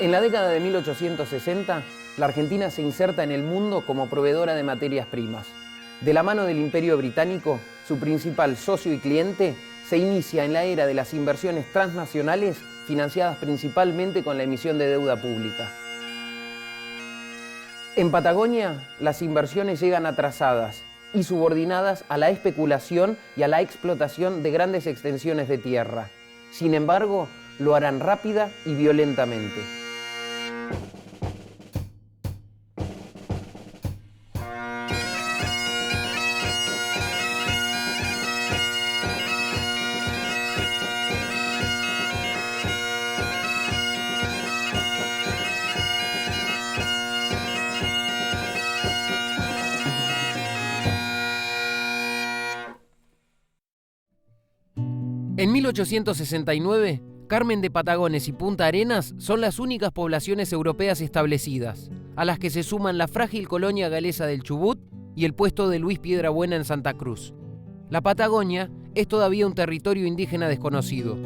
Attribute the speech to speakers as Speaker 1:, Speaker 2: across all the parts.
Speaker 1: En la década de 1860, la Argentina se inserta en el mundo como proveedora de materias primas. De la mano del Imperio Británico, su principal socio y cliente, se inicia en la era de las inversiones transnacionales financiadas principalmente con la emisión de deuda pública. En Patagonia, las inversiones llegan atrasadas y subordinadas a la especulación y a la explotación de grandes extensiones de tierra. Sin embargo, lo harán rápida y violentamente. En 1869, Carmen de Patagones y Punta Arenas son las únicas poblaciones europeas establecidas, a las que se suman la frágil colonia galesa del Chubut y el puesto de Luis Piedrabuena en Santa Cruz. La Patagonia es todavía un territorio indígena desconocido.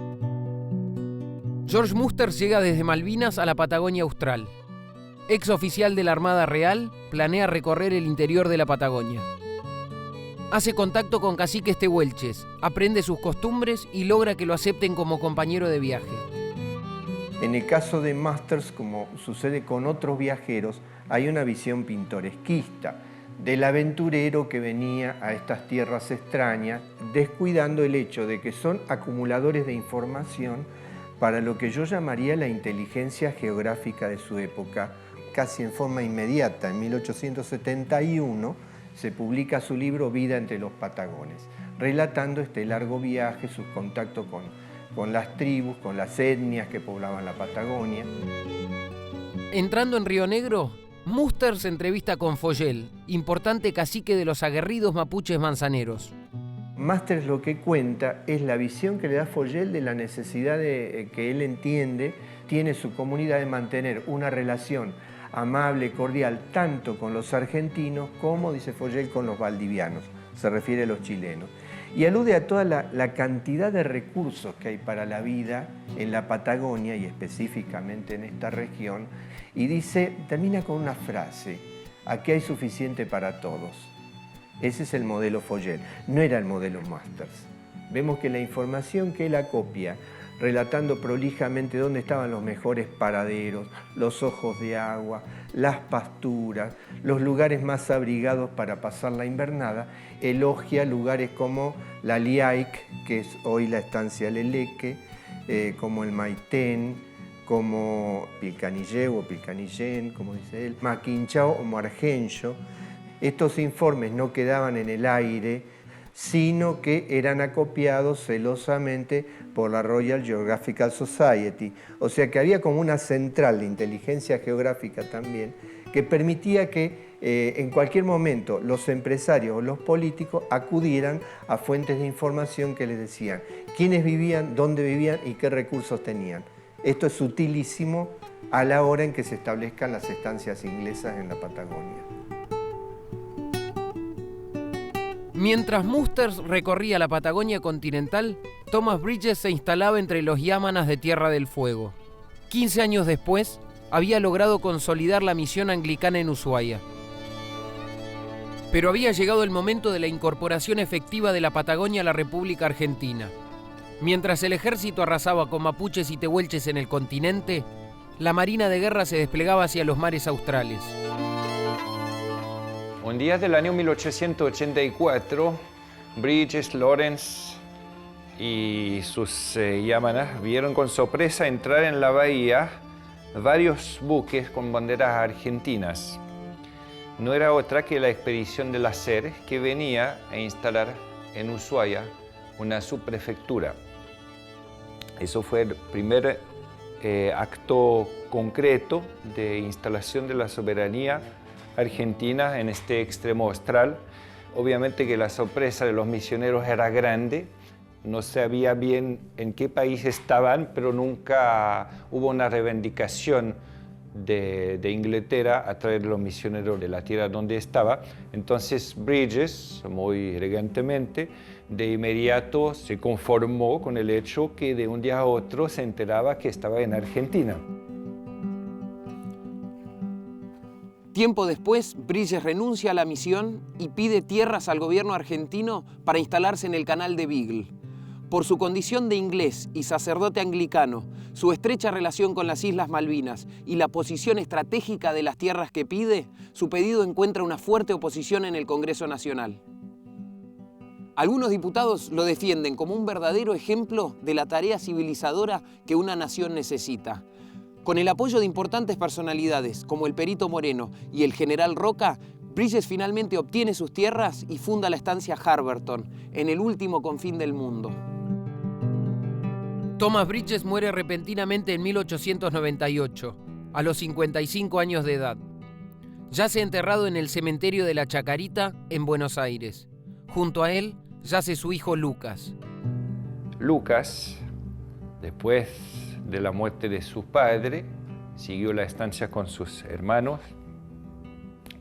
Speaker 1: George Musters llega desde Malvinas a la Patagonia Austral. Ex oficial de la Armada Real, planea recorrer el interior de la Patagonia. Hace contacto con caciques tehuelches, aprende sus costumbres y logra que lo acepten como compañero de viaje.
Speaker 2: En el caso de Musters, como sucede con otros viajeros, hay una visión pintoresquista del aventurero que venía a estas tierras extrañas, descuidando el hecho de que son acumuladores de información para lo que yo llamaría la inteligencia geográfica de su época. Casi en forma inmediata, en 1871, se publica su libro Vida entre los Patagones, relatando este largo viaje, sus contactos con las tribus, con las etnias que poblaban la Patagonia.
Speaker 1: Entrando en Río Negro, Musters se entrevista con Follel, importante cacique de los aguerridos mapuches manzaneros.
Speaker 2: Musters lo que cuenta es la visión que le da Follel de la necesidad que él entiende, tiene su comunidad de mantener una relación amable, cordial, tanto con los argentinos como, dice Follel, con los valdivianos, se refiere a los chilenos. Y alude a toda la cantidad de recursos que hay para la vida en la Patagonia y específicamente en esta región, y dice, termina con una frase, aquí hay suficiente para todos. Ese es el modelo Follel, no era el modelo Musters. Vemos que la información que él acopia, relatando prolijamente dónde estaban los mejores paraderos, los ojos de agua, las pasturas, los lugares más abrigados para pasar la invernada, elogia lugares como la Liaic, que es hoy la estancia Leleque, como el Maitén, como Pilcanilleu o Pilcanillén, como dice él, Maquinchao o Margencho. Estos informes no quedaban en el aire, sino que eran acopiados celosamente por la Royal Geographical Society. O sea que había como una central de inteligencia geográfica también, que permitía que en cualquier momento los empresarios o los políticos acudieran a fuentes de información que les decían quiénes vivían, dónde vivían y qué recursos tenían. Esto es utilísimo a la hora en que se establezcan las estancias inglesas en la Patagonia.
Speaker 1: Mientras Musters recorría la Patagonia continental, Thomas Bridges se instalaba entre los yámanas de Tierra del Fuego. 15 años después, había logrado consolidar la misión anglicana en Ushuaia. Pero había llegado el momento de la incorporación efectiva de la Patagonia a la República Argentina. Mientras el ejército arrasaba con mapuches y tehuelches en el continente, la Marina de Guerra se desplegaba hacia los mares australes.
Speaker 3: Un día del año 1884, Bridges, Lawrence y sus yámanas vieron con sorpresa entrar en la bahía varios buques con banderas argentinas. No era otra que la expedición de la SER, que venía a instalar en Ushuaia una subprefectura. Eso fue el primer acto concreto de instalación de la soberanía argentina en este extremo austral. Obviamente que la sorpresa de los misioneros era grande, no sabía bien en qué país estaban, pero nunca hubo una reivindicación de Inglaterra a traer los misioneros de la tierra donde estaba. Entonces Bridges, muy elegantemente, de inmediato se conformó con el hecho que de un día a otro se enteraba que estaba en Argentina.
Speaker 1: Tiempo después, Bridges renuncia a la misión y pide tierras al gobierno argentino para instalarse en el canal de Beagle. Por su condición de inglés y sacerdote anglicano, su estrecha relación con las Islas Malvinas y la posición estratégica de las tierras que pide, su pedido encuentra una fuerte oposición en el Congreso Nacional. Algunos diputados lo defienden como un verdadero ejemplo de la tarea civilizadora que una nación necesita. Con el apoyo de importantes personalidades como el Perito Moreno y el general Roca, Bridges finalmente obtiene sus tierras y funda la estancia Harberton, en el último confín del mundo. Thomas Bridges muere repentinamente en 1898, a los 55 años de edad. Yace enterrado en el cementerio de la Chacarita, en Buenos Aires. Junto a él yace su hijo Lucas.
Speaker 3: Lucas, después de la muerte de su padre, siguió la estancia con sus hermanos.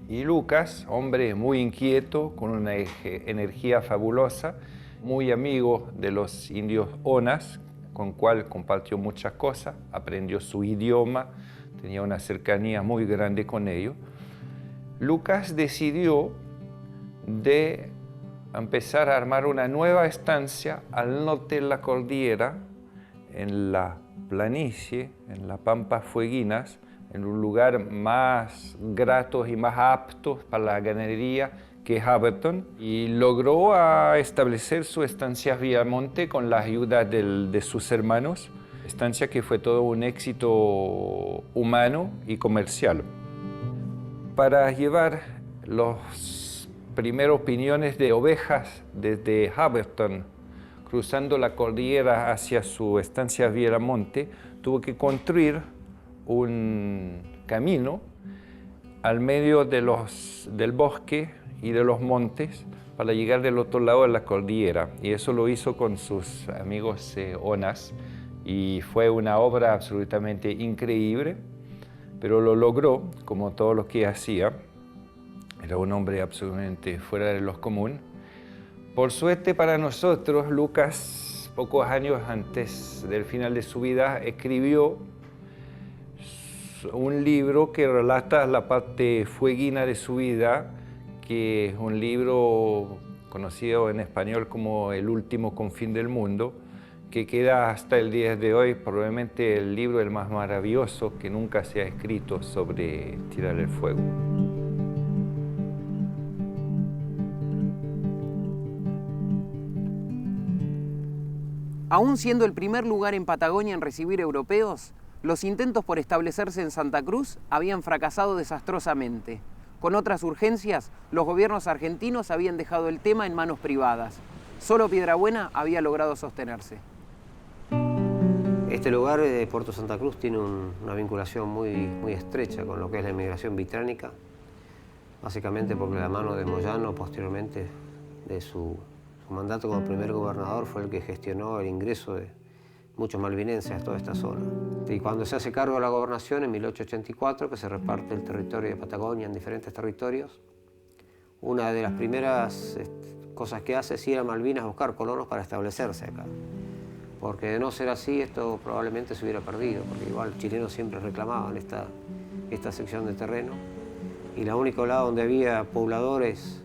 Speaker 3: Y Lucas, hombre muy inquieto, con una energía fabulosa, muy amigo de los indios Onas, con cual compartió muchas cosas, aprendió su idioma, tenía una cercanía muy grande con ellos. Lucas decidió de empezar a armar una nueva estancia al norte de la cordillera, en la planicie, en las Pampas Fueguinas, en un lugar más grato y más apto para la ganadería que Harberton, y logró establecer su estancia Villamonte con la ayuda de sus hermanos, estancia que fue todo un éxito humano y comercial. Para llevar los primeros piñones de ovejas desde Harberton, cruzando la cordillera hacia su estancia Villamonte, tuvo que construir un camino al medio del bosque y de los montes para llegar del otro lado de la cordillera. Y eso lo hizo con sus amigos Onas, y fue una obra absolutamente increíble, pero lo logró, como todo lo que hacía. Era un hombre absolutamente fuera de lo común. Por suerte para nosotros, Lucas, pocos años antes del final de su vida, escribió un libro que relata la parte fueguina de su vida, que es un libro conocido en español como El último confín del mundo, que queda hasta el día de hoy probablemente el libro el más maravilloso que nunca se ha escrito sobre tirar el fuego.
Speaker 1: Aún siendo el primer lugar en Patagonia en recibir europeos, los intentos por establecerse en Santa Cruz habían fracasado desastrosamente. Con otras urgencias, los gobiernos argentinos habían dejado el tema en manos privadas. Solo Piedrabuena había logrado sostenerse.
Speaker 4: Este lugar de Puerto Santa Cruz tiene una vinculación muy estrecha con lo que es la inmigración británica, básicamente porque la mano de Moyano, posteriormente de su mandato como primer gobernador, fue el que gestionó el ingreso de muchos malvinenses a toda esta zona. Y cuando se hace cargo de la gobernación en 1884, que se reparte el territorio de Patagonia en diferentes territorios, una de las primeras cosas que hace es ir a Malvinas a buscar colonos para establecerse acá. Porque de no ser así, esto probablemente se hubiera perdido, porque igual los chilenos siempre reclamaban esta sección de terreno. Y la única lado donde había pobladores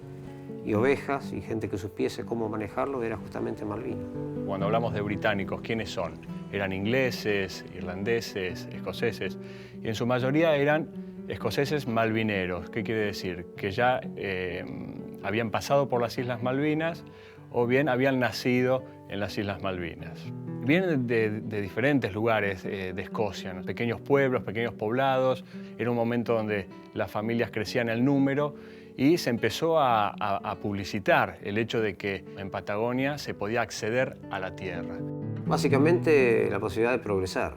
Speaker 4: y ovejas y gente que supiese cómo manejarlo era justamente Malvinas.
Speaker 5: Cuando hablamos de británicos, ¿quiénes son? Eran ingleses, irlandeses, escoceses, y en su mayoría eran escoceses malvineros. ¿Qué quiere decir? Que ya habían pasado por las Islas Malvinas o bien habían nacido en las Islas Malvinas. Vienen de diferentes lugares de Escocia, ¿no? Pequeños pueblos, pequeños poblados. Era un momento donde las familias crecían en número y se empezó a publicitar el hecho de que en Patagonia se podía acceder a la tierra. Básicamente la posibilidad de progresar.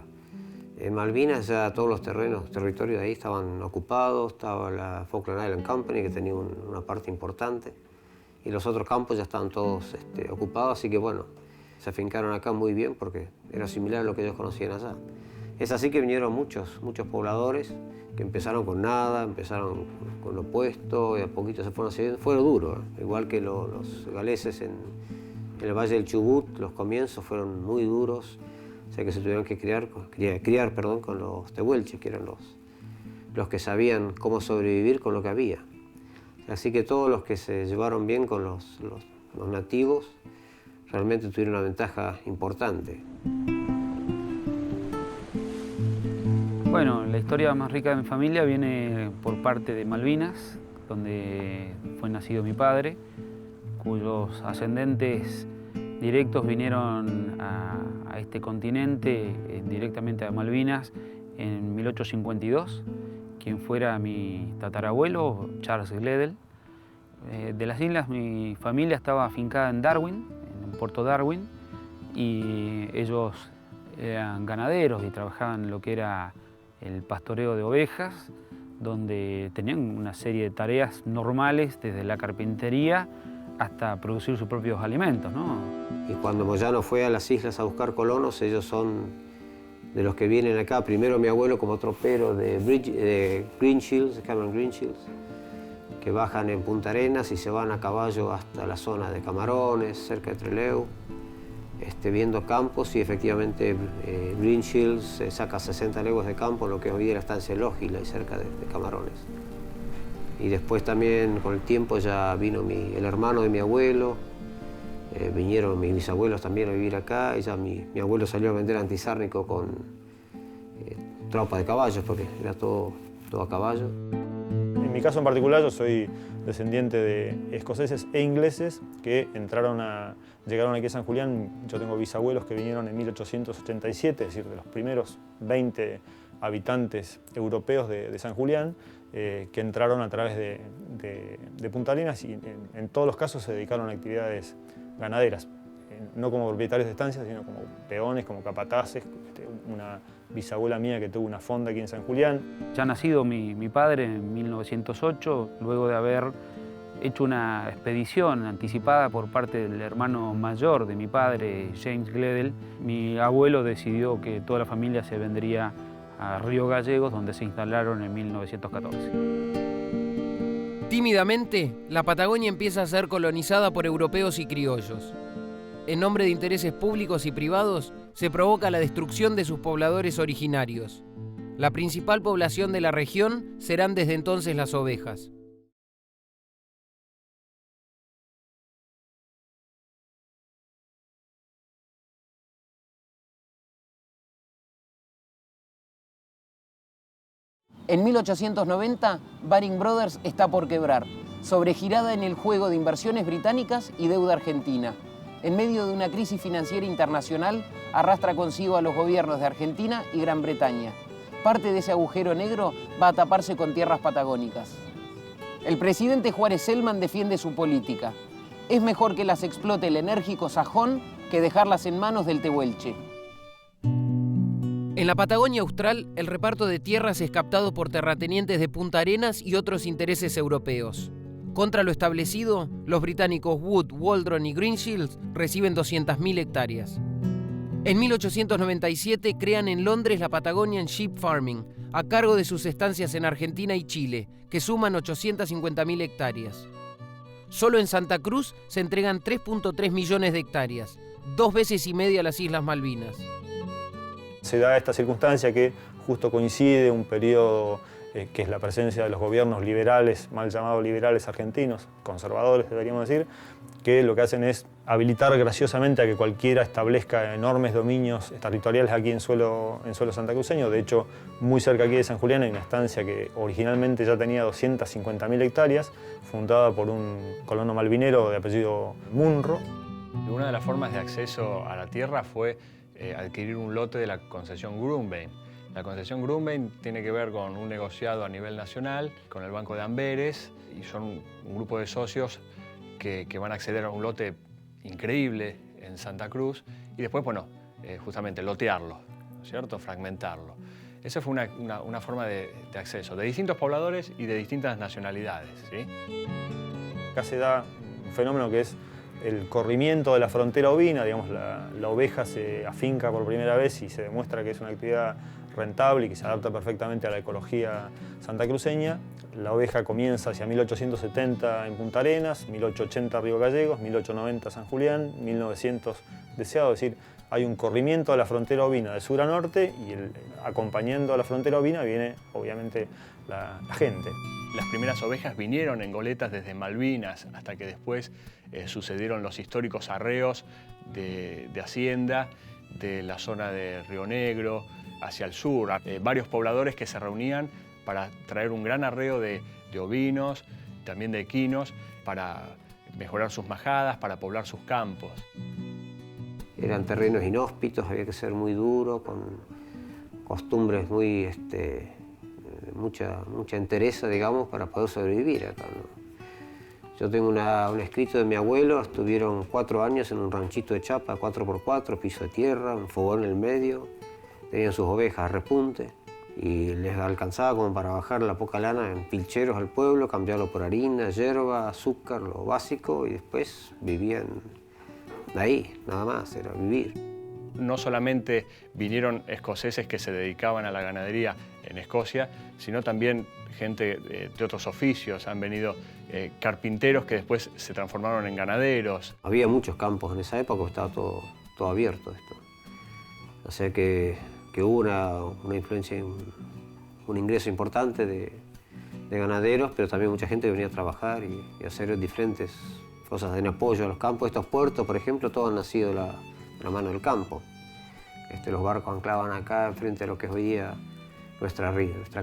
Speaker 5: En Malvinas ya todos los territorios de ahí estaban ocupados, estaba la Falkland Island Company que tenía una parte importante y los otros campos ya estaban todos ocupados, así que bueno, se afincaron acá muy bien porque era similar a lo que ellos conocían allá. Es así que vinieron muchos pobladores que empezaron con nada, empezaron con lo opuesto y a poquito se fueron haciendo. Fue duro, igual que los galeses en el Valle del Chubut, los comienzos fueron muy duros, o sea que se tuvieron que criar con los tehuelches, que eran
Speaker 4: los que sabían cómo sobrevivir con lo que había. Así que todos los que se llevaron bien con los nativos realmente tuvieron una ventaja importante.
Speaker 6: Bueno, la historia más rica de mi familia viene por parte de Malvinas, donde fue nacido mi padre, cuyos ascendentes directos vinieron a este continente, directamente a Malvinas, en 1852. Quien fuera mi tatarabuelo, Charles Gledel. De las islas, mi familia estaba afincada en Darwin, en Puerto Darwin, y ellos eran ganaderos y trabajaban en lo que era el pastoreo de ovejas, donde tenían una serie de tareas normales, desde la carpintería hasta producir sus propios alimentos, ¿no?
Speaker 4: Y cuando Moyano fue a las islas a buscar colonos, ellos son de los que vienen acá. Primero mi abuelo como tropero de Green Shields, Cameron Green Shields, que bajan en Punta Arenas y se van a caballo hasta la zona de Camarones, cerca de Trelew, viendo campos, y efectivamente Green Shields saca 60 leguas de campo, lo que hoy día la estancia de Lógila y cerca de Camarones. Y después también con el tiempo ya vino el hermano de mi abuelo, vinieron mis bisabuelos también a vivir acá, y ya mi abuelo salió a vender antizárnico con tropa de caballos, porque era todo a caballo.
Speaker 7: En mi caso en particular, yo soy descendiente de escoceses e ingleses que llegaron aquí a San Julián. Yo tengo bisabuelos que vinieron en 1887, es decir, de los primeros 20 habitantes europeos de San Julián, que entraron a través de Punta Arenas, y en todos los casos se dedicaron a actividades ganaderas, no como propietarios de estancias, sino como peones, como capataces. Una bisabuela mía que tuvo una fonda aquí en San Julián.
Speaker 6: Ya nacido mi padre en 1908, luego de haber hecho una expedición anticipada por parte del hermano mayor de mi padre, James Gledel, mi abuelo decidió que toda la familia se vendría a Río Gallegos, donde se instalaron en 1914.
Speaker 1: Tímidamente, la Patagonia empieza a ser colonizada por europeos y criollos. En nombre de intereses públicos y privados, se provoca la destrucción de sus pobladores originarios. La principal población de la región serán desde entonces las ovejas. En 1890, Baring Brothers está por quebrar, sobregirada en el juego de inversiones británicas y deuda argentina. En medio de una crisis financiera internacional, arrastra consigo a los gobiernos de Argentina y Gran Bretaña. Parte de ese agujero negro va a taparse con tierras patagónicas. El presidente Juárez Celman defiende su política. Es mejor que las explote el enérgico sajón que dejarlas en manos del tehuelche. En la Patagonia Austral, el reparto de tierras es captado por terratenientes de Punta Arenas y otros intereses europeos. Contra lo establecido, los británicos Wood, Waldron y Greenshields reciben 200.000 hectáreas. En 1897 crean en Londres la Patagonian Sheep Farming, a cargo de sus estancias en Argentina y Chile, que suman 850.000 hectáreas. Solo en Santa Cruz se entregan 3.3 millones de hectáreas, 2 veces y media las Islas Malvinas.
Speaker 7: Se da esta circunstancia que justo coincide un periodo que es la presencia de los gobiernos liberales, mal llamados liberales argentinos, conservadores deberíamos decir, que lo que hacen es habilitar graciosamente a que cualquiera establezca enormes dominios territoriales aquí en suelo santacruceño. De hecho, muy cerca aquí de San Julián hay una estancia que originalmente ya tenía 250.000 hectáreas, fundada por un colono malvinero de apellido Munro.
Speaker 5: Una de las formas de acceso a la tierra fue adquirir un lote de la concesión Grumbein. La concesión Grumbein tiene que ver con un negociado a nivel nacional con el Banco de Amberes, y son un grupo de socios que van a acceder a un lote increíble en Santa Cruz y después, bueno, justamente lotearlo, ¿cierto? Fragmentarlo. Esa fue una forma de acceso de distintos pobladores y de distintas nacionalidades, ¿sí?
Speaker 7: Acá se da un fenómeno que es el corrimiento de la frontera ovina, digamos, la oveja se afinca por primera vez y se demuestra que es una actividad rentable y que se adapta perfectamente a la ecología santacruceña. La oveja comienza hacia 1870 en Punta Arenas, 1880 Río Gallegos, 1890 San Julián, 1900 Deseado, es decir, hay un corrimiento de la frontera ovina de sur a norte y acompañando a la frontera ovina viene obviamente la gente.
Speaker 5: Las primeras ovejas vinieron en goletas desde Malvinas hasta que después sucedieron los históricos arreos de Hacienda, de la zona de Río Negro, hacia el sur. Varios pobladores que se reunían para traer un gran arreo de ovinos, también de equinos, para mejorar sus majadas, para poblar sus campos.
Speaker 4: Eran terrenos inhóspitos, había que ser muy duro, con costumbres muy, mucha entereza, digamos, para poder sobrevivir acá, ¿no? Yo tengo un escrito de mi abuelo, estuvieron 4 años en un ranchito de chapa, 4x4, piso de tierra, un fogón en el medio, tenían sus ovejas a repunte y les alcanzaba como para bajar la poca lana en pilcheros al pueblo, cambiarlo por harina, yerba, azúcar, lo básico, y después vivían de ahí, nada más, era vivir.
Speaker 5: No solamente vinieron escoceses que se dedicaban a la ganadería en Escocia, sino también gente de otros oficios. Han venido carpinteros que después se transformaron en ganaderos.
Speaker 4: Había muchos campos en esa época, estaba todo abierto esto. O sea que hubo una influencia, un ingreso importante de ganaderos, pero también mucha gente que venía a trabajar y hacer diferentes cosas en apoyo a los campos. Estos puertos, por ejemplo, todos han nacido de la mano del campo. Los barcos anclaban acá, enfrente a lo que es hoy día nuestra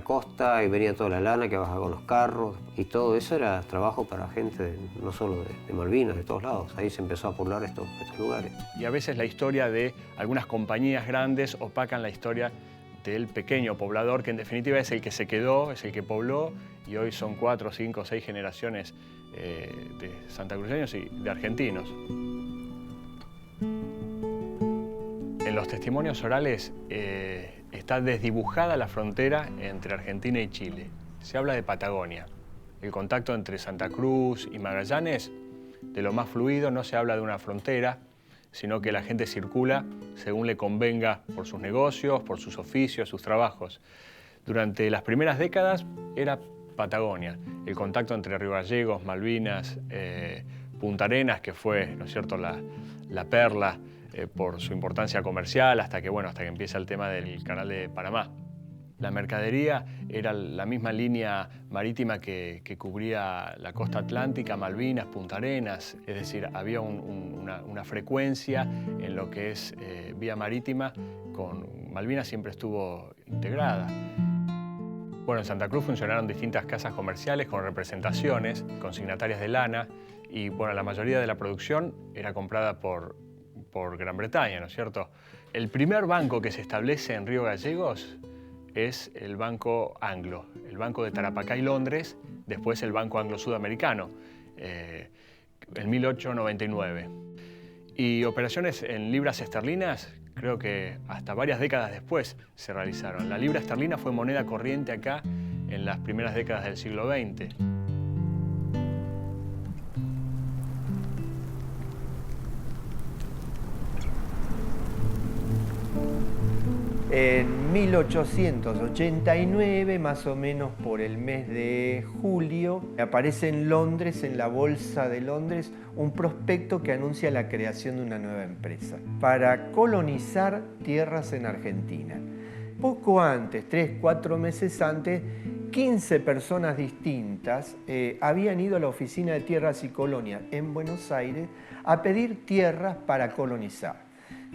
Speaker 4: costa, y venía toda la lana que bajaba con los carros. Y todo eso era trabajo para gente no solo de Malvinas, de todos lados. Ahí se empezó a poblar estos lugares.
Speaker 5: Y a veces la historia de algunas compañías grandes opacan la historia del pequeño poblador, que en definitiva es el que se quedó, es el que pobló, y hoy son 4, 5, 6 generaciones de santacruceños y de argentinos. En los testimonios orales está desdibujada la frontera entre Argentina y Chile. Se habla de Patagonia. El contacto entre Santa Cruz y Magallanes, de lo más fluido, no se habla de una frontera, sino que la gente circula según le convenga por sus negocios, por sus oficios, sus trabajos. Durante las primeras décadas era Patagonia, el contacto entre Río Gallegos, Malvinas, Punta Arenas, que fue, ¿no es cierto?, la perla por su importancia comercial, hasta que empieza el tema del canal de Panamá. La mercadería era la misma línea marítima que cubría la costa atlántica, Malvinas, Punta Arenas, es decir, había una frecuencia en lo que es vía marítima, con Malvinas siempre estuvo integrada. Bueno, en Santa Cruz funcionaron distintas casas comerciales con representaciones, consignatarias de lana, y la mayoría de la producción era comprada por Gran Bretaña, ¿no es cierto? El primer banco que se establece en Río Gallegos es el Banco Anglo, el Banco de Tarapacá y Londres, después el Banco Anglo-Sudamericano, en 1899. Y operaciones en libras esterlinas, creo que hasta varias décadas después se realizaron. La libra esterlina fue moneda corriente acá en las primeras décadas del siglo XX.
Speaker 2: En 1889, más o menos por el mes de julio, aparece en Londres, en la Bolsa de Londres, un prospecto que anuncia la creación de una nueva empresa para colonizar tierras en Argentina. Poco antes, 3, 4 meses antes, 15 personas distintas habían ido a la Oficina de Tierras y Colonias en Buenos Aires a pedir tierras para colonizar.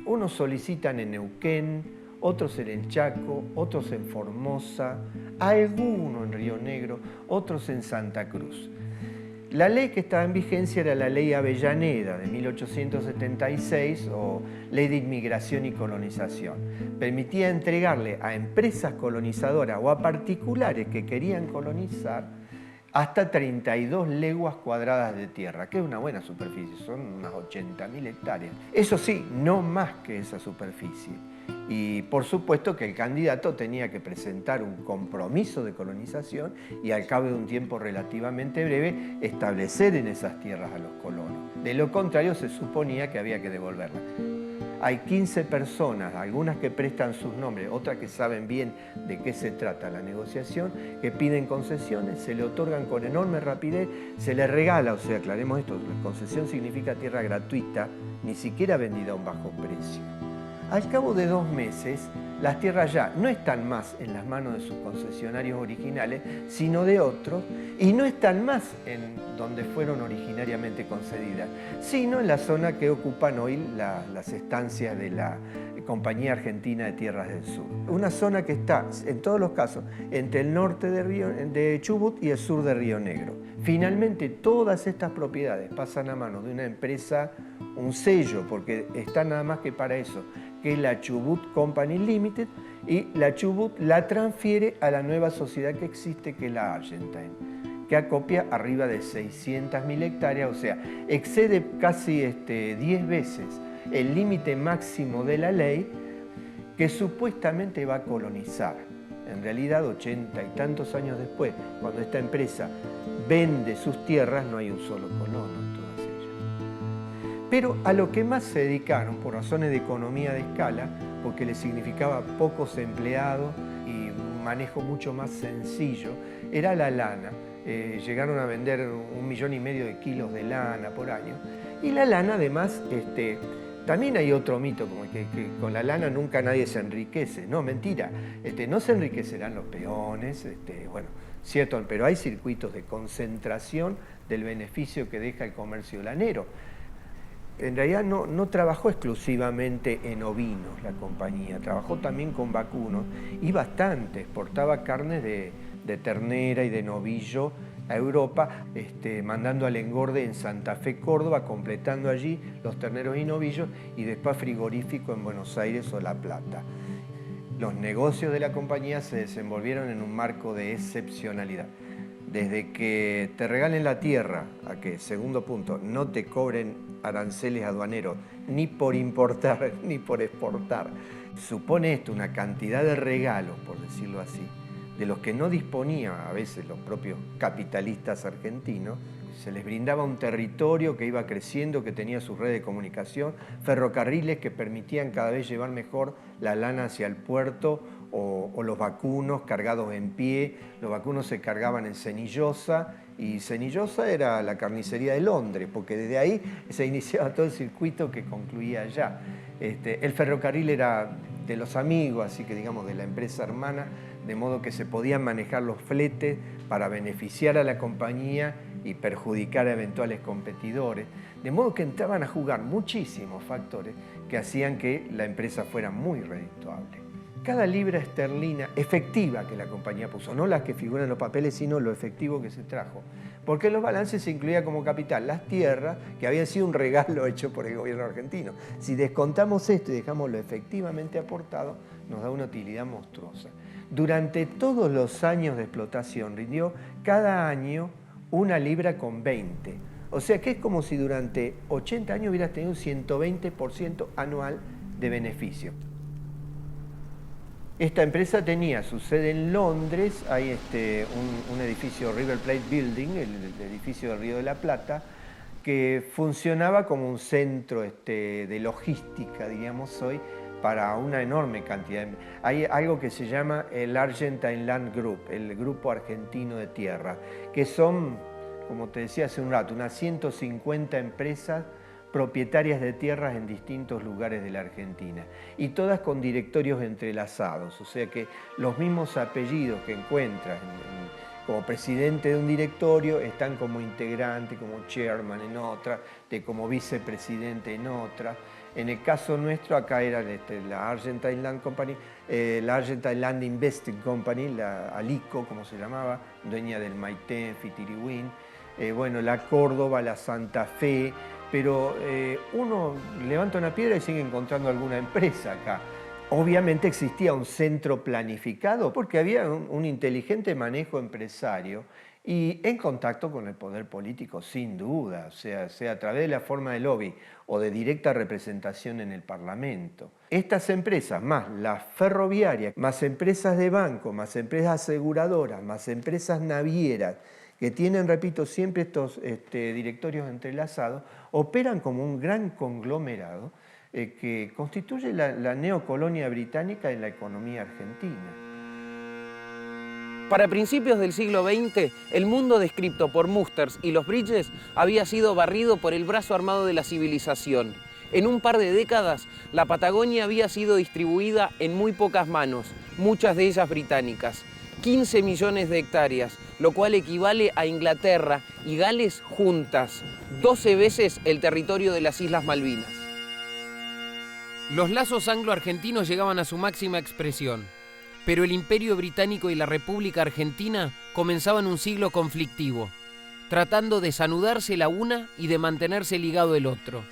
Speaker 2: Unos solicitan en Neuquén, otros en el Chaco, otros en Formosa, algunos en Río Negro, otros en Santa Cruz. La ley que estaba en vigencia era la Ley Avellaneda de 1876, o Ley de Inmigración y Colonización. Permitía entregarle a empresas colonizadoras o a particulares que querían colonizar hasta 32 leguas cuadradas de tierra, que es una buena superficie, son unas 80.000 hectáreas. Eso sí, no más que esa superficie. Y por supuesto que el candidato tenía que presentar un compromiso de colonización y al cabo de un tiempo relativamente breve establecer en esas tierras a los colonos. De lo contrario se suponía que había que devolverlas. Hay 15 personas, algunas que prestan sus nombres, otras que saben bien de qué se trata la negociación, que piden concesiones, se le otorgan con enorme rapidez, se le regala, o sea, aclaremos esto, la concesión significa tierra gratuita, ni siquiera vendida a un bajo precio. Al cabo de 2 meses, las tierras ya no están más en las manos de sus concesionarios originales, sino de otros, y no están más en donde fueron originariamente concedidas, sino en la zona que ocupan hoy las estancias de la Compañía Argentina de Tierras del Sur. Una zona que está, en todos los casos, entre el norte de Chubut y el sur de Río Negro. Finalmente, todas estas propiedades pasan a manos de una empresa, un sello, porque está nada más que para eso, que es la Chubut Company Limited, y la Chubut la transfiere a la nueva sociedad que existe, que es la Argentine, que acopia arriba de 600.000 hectáreas, o sea, excede casi 10 veces el límite máximo de la ley, que supuestamente va a colonizar. En realidad, 80 y tantos años después, cuando esta empresa vende sus tierras, no hay un solo colono en todas ellas. Pero a lo que más se dedicaron, por razones de economía de escala, porque les significaba pocos empleados y un manejo mucho más sencillo, era la lana. Llegaron a vender 1,5 millones de kilos de lana por año. Y la lana, además, también hay otro mito, como que con la lana nunca nadie se enriquece. No, mentira. No se enriquecerán los peones, bueno, cierto, pero hay circuitos de concentración del beneficio que deja el comercio lanero. En realidad no trabajó exclusivamente en ovinos la compañía, trabajó también con vacunos y bastante, exportaba carnes de ternera y de novillo a Europa, mandando al engorde en Santa Fe, Córdoba, completando allí los terneros y novillos y después frigorífico en Buenos Aires o La Plata. Los negocios de la compañía se desenvolvieron en un marco de excepcionalidad. Desde que te regalen la tierra, a que, segundo punto, no te cobren aranceles aduaneros, ni por importar, ni por exportar. Supone esto una cantidad de regalos, por decirlo así, de los que no disponían a veces los propios capitalistas argentinos. Se les brindaba un territorio que iba creciendo, que tenía su red de comunicación, ferrocarriles que permitían cada vez llevar mejor la lana hacia el puerto, o los vacunos cargados en pie. Los vacunos se cargaban en Cenillosa, y Cenillosa era la carnicería de Londres, porque desde ahí se iniciaba todo el circuito que concluía allá. El ferrocarril era de los amigos, así que digamos de la empresa hermana, de modo que se podían manejar los fletes para beneficiar a la compañía y perjudicar a eventuales competidores, de modo que entraban a jugar muchísimos factores que hacían que la empresa fuera muy redituable. Cada libra esterlina efectiva que la compañía puso, no las que figuran en los papeles, sino lo efectivo que se trajo, porque en los balances se incluía como capital las tierras que habían sido un regalo hecho por el gobierno argentino. Si descontamos esto y dejamos lo efectivamente aportado, nos da una utilidad monstruosa. Durante todos los años de explotación rindió cada año 1 libra con 20. O sea que es como si durante 80 años hubieras tenido un 120% anual de beneficio. Esta empresa tenía su sede en Londres, hay un edificio River Plate Building, el edificio del Río de la Plata, que funcionaba como un centro de logística, diríamos hoy, para una enorme cantidad. Hay algo que se llama el Argentine Land Group, el Grupo Argentino de Tierra, que son, como te decía hace un rato, unas 150 empresas propietarias de tierras en distintos lugares de la Argentina, y todas con directorios entrelazados, o sea que los mismos apellidos que encuentras como presidente de un directorio están como integrante, como chairman en otra, como vicepresidente en otra. En el caso nuestro, acá era la Argentine Land Company, la Argentine Land Investing Company, la ALICO, como se llamaba, dueña del Maitén, Fitirihuín, bueno, la Córdoba, la Santa Fe, pero uno levanta una piedra y sigue encontrando alguna empresa acá. Obviamente existía un centro planificado porque había un inteligente manejo empresario y en contacto con el poder político, sin duda, sea a través de la forma de lobby o de directa representación en el Parlamento. Estas empresas, más las ferroviarias, más empresas de banco, más empresas aseguradoras, más empresas navieras, que tienen, repito, siempre estos directorios entrelazados, operan como un gran conglomerado que constituye la neocolonia británica en la economía argentina.
Speaker 1: Para principios del siglo XX, el mundo descrito por Musters y los Bridges había sido barrido por el brazo armado de la civilización. En un par de décadas, la Patagonia había sido distribuida en muy pocas manos, muchas de ellas británicas. 15 millones de hectáreas, lo cual equivale a Inglaterra y Gales juntas, 12 veces el territorio de las Islas Malvinas. Los lazos anglo-argentinos llegaban a su máxima expresión. Pero el Imperio Británico y la República Argentina comenzaban un siglo conflictivo, tratando de desanudarse la una y de mantenerse ligado el otro.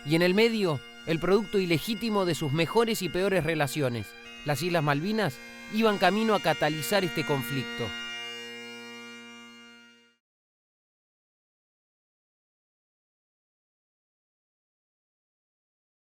Speaker 1: Y en el medio, el producto ilegítimo de sus mejores y peores relaciones, las Islas Malvinas, iban camino a catalizar este conflicto.